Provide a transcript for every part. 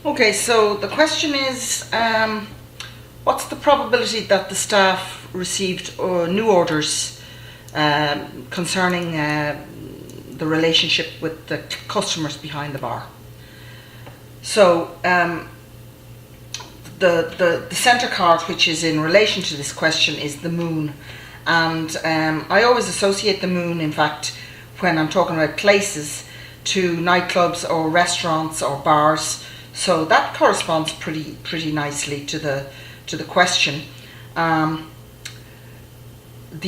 Okay, so the question is, what's the probability that the staff received new orders concerning the relationship with the customers behind the bar? So the centre card, which is in relation to this question, is the moon. And I always associate the moon, in fact, when I'm talking about places, to nightclubs or restaurants or bars. So that corresponds pretty nicely to the question. The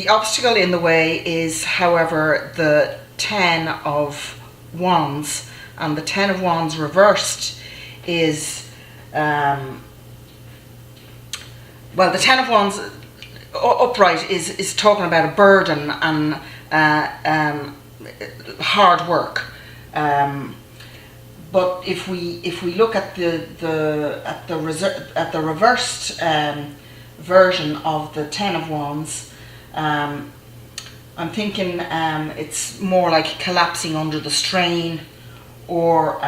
obstacle in the way is, however, the 10 of Wands, and the 10 of Wands reversed is, well, the 10 of Wands upright is talking about a burden and hard work. But if we look at the reversed version of the 10 of Wands, I'm thinking it's more like collapsing under the strain, or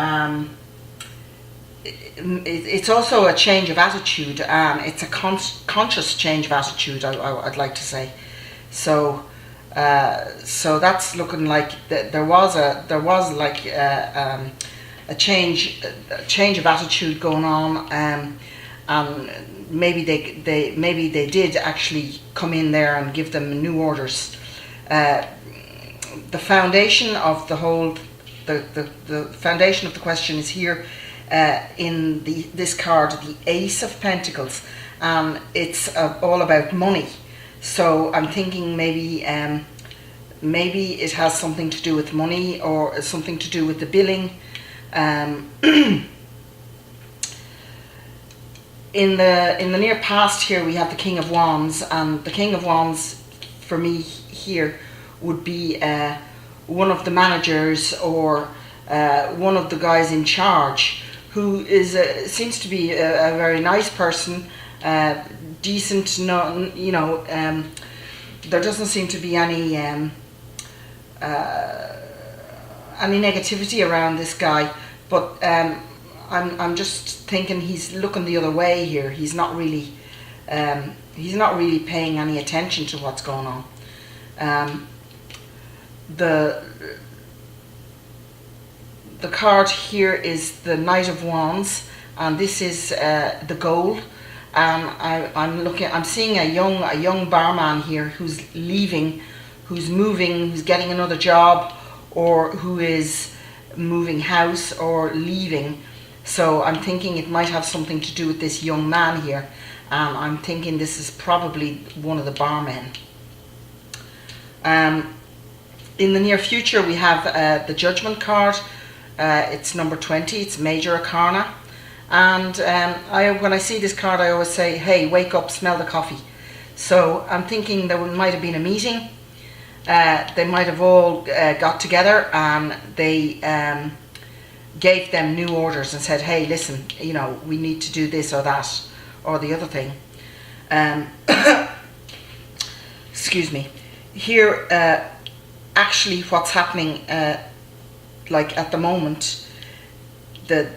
it's also a change of attitude. It's a conscious change of attitude, I'd like to say. So that's looking like there was like a change of attitude going on, and maybe they did actually come in there and give them new orders. The foundation of the whole, the foundation of the question is here in this card, the Ace of Pentacles, and it's all about money. So I'm thinking maybe it has something to do with money, or something to do with the billing. In the near past here, we have the King of Wands, and the King of Wands for me here would be one of the managers, or one of the guys in charge, who is seems to be a very nice person, decent. No, you know, there doesn't seem to be any negativity around this guy. But I'm just thinking he's looking the other way here. He's not really paying any attention to what's going on. The card here is the Knight of Wands, and this is the goal. I'm seeing a young barman here who's leaving, who's moving, who's getting another job, or who is moving house or leaving. So I'm thinking it might have something to do with this young man here. I'm thinking this is probably one of the barmen. In the near future, we have the Judgment card. It's number 20. It's Major Arcana. And when I see this card, I always say, hey, wake up, smell the coffee. So I'm thinking there might have been a meeting. They might have all got together, and they gave them new orders and said, hey, listen, you know, we need to do this or that or the other thing. Excuse me. Here, actually what's happening, like at the moment, the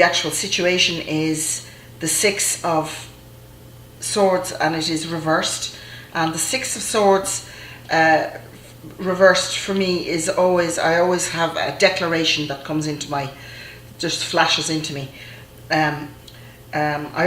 actual situation is the Six of Swords, and it is reversed. And the Six of Swords reversed for me is always, I always have a declaration that comes into just flashes into me. I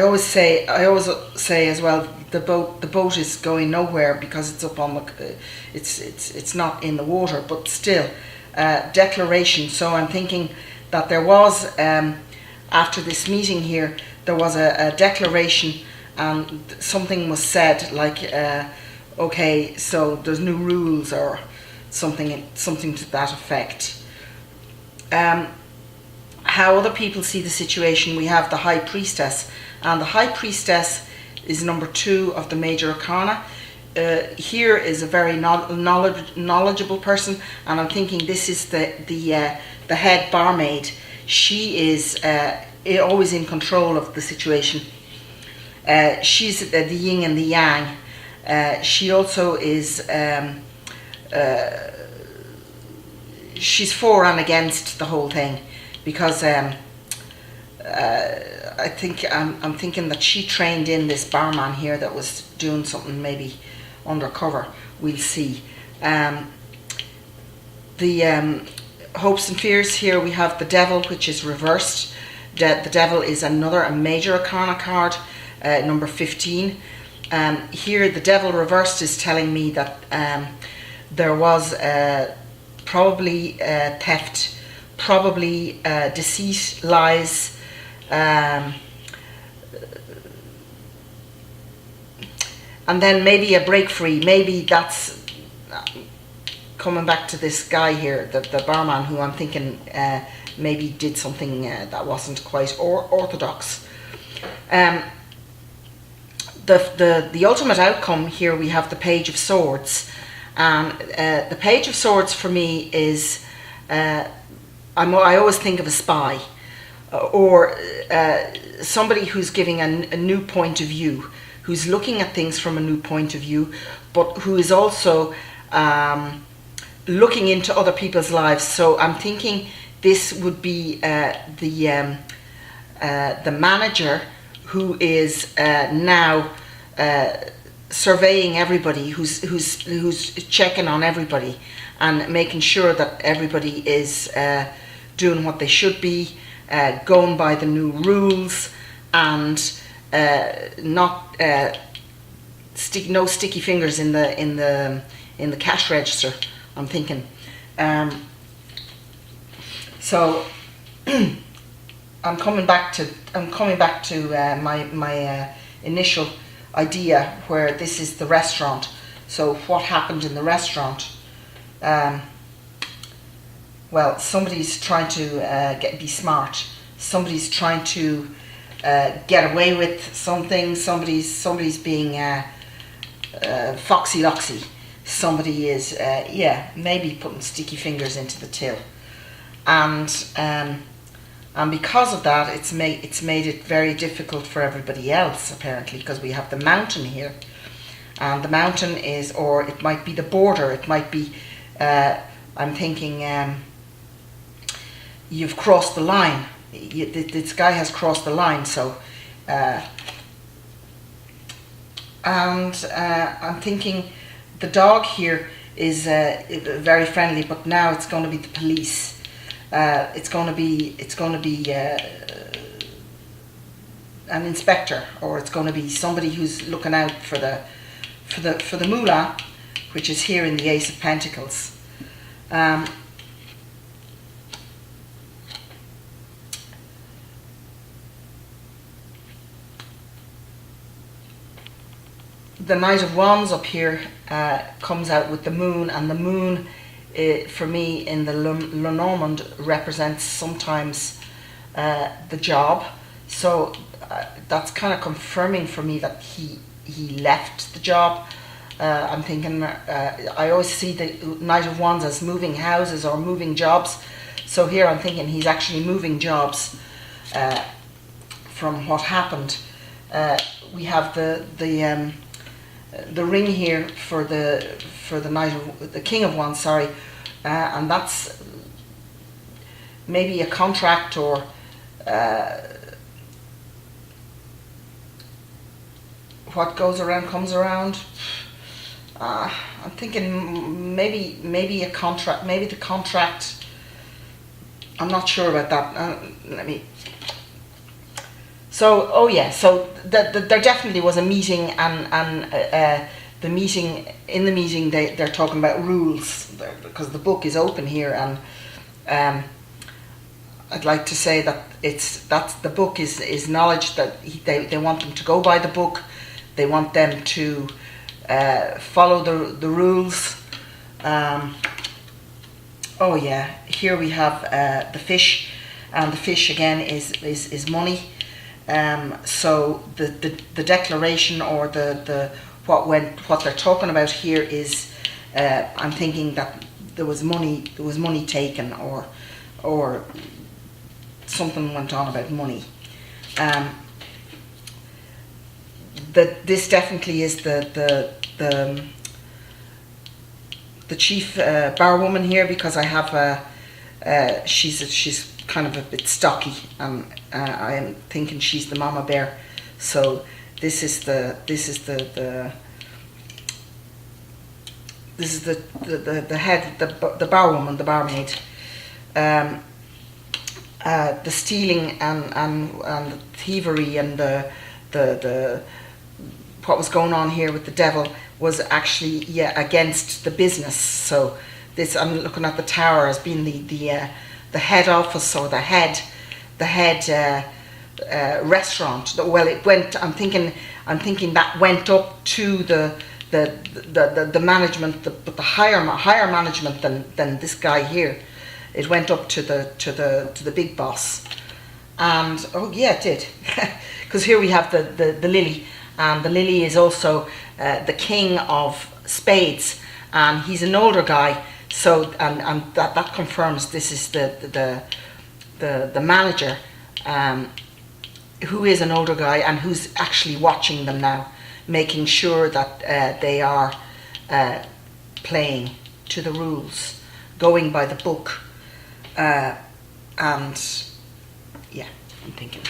always say as well, the boat is going nowhere because it's up on the, it's not in the water, but still, declaration. So I'm thinking that there was, after this meeting here, there was a declaration, and something was said like, okay, so there's new rules or something to that effect. How other people see the situation, we have the High Priestess, and the High Priestess is number 2 of the Major Arcana. Here is a very knowledgeable person, and I'm thinking this is the head barmaid. She is always in control of the situation. She's the yin and the yang. She also is, she's for and against the whole thing, because I think I'm thinking that she trained in this barman here that was doing something maybe undercover. We'll see. The hopes and fears here, we have the devil, which is reversed. The devil is a major arcana card, number 15. Here the devil reversed is telling me that there was probably theft, probably deceit, lies, and then maybe a break free. Maybe that's coming back to this guy here, the barman, who I'm thinking maybe did something that wasn't quite orthodox. The ultimate outcome here, we have the Page of Swords. The Page of Swords for me is, I always think of a spy, or somebody who's giving a new point of view, who's looking at things from a new point of view, but who is also looking into other people's lives. So I'm thinking this would be the manager who is now surveying everybody, who's checking on everybody and making sure that everybody is doing what they should be, going by the new rules, and not no sticky fingers in the cash register, I'm thinking. So I'm coming back to my initial idea, where this is the restaurant. So what happened in the restaurant? Well, somebody's trying to be smart. Somebody's trying to get away with something. Somebody's being foxy loxy. Somebody is maybe putting sticky fingers into the till, and because of that, it's made it very difficult for everybody else, apparently, because we have the mountain here, and the mountain is, or it might be the border. It might be. I'm thinking you've crossed the line. This guy has crossed the line. So, I'm thinking the dog here is very friendly, but now it's going to be the police. It's going to be an inspector, or it's going to be somebody who's looking out for the moolah, which is here in the Ace of Pentacles. The Knight of Wands up here comes out with the moon, and the moon, for me, in the Lenormand, represents sometimes the job. So that's kind of confirming for me that he left the job. I'm thinking, I always see the Knight of Wands as moving houses or moving jobs. So here I'm thinking he's actually moving jobs from what happened. We have the ring here for the King of Wands, sorry, and that's maybe a contract, or what goes around comes around. I'm thinking maybe a contract, maybe the contract. I'm not sure about that. So, oh yeah, so there definitely was a meeting, and the meeting, they're talking about rules, because the book is open here, and I'd like to say that the book is knowledge, that they want them to go by the book. They want them to follow the rules. Oh yeah, here we have the fish, and the fish again is money. So the declaration, or what they're talking about here is, I'm thinking that there was money taken, or something went on about money. This definitely is the chief bar woman here, because I have she's kind of a bit stocky, and I am thinking she's the mama bear. So this is the head, the barwoman, the barmaid. The stealing and the thievery and the what was going on here with the devil was actually against the business. So this, I'm looking at the tower as being the head office, or the head restaurant. Well, it went. I'm thinking that went up to the management, but the higher management than this guy here. It went up to the big boss, and oh yeah, it did, because here we have the lily, and the lily is also the king of spades, and he's an older guy. So and that confirms this is the manager, who is an older guy and who's actually watching them now, making sure that they are playing to the rules, going by the book. And yeah, I'm thinking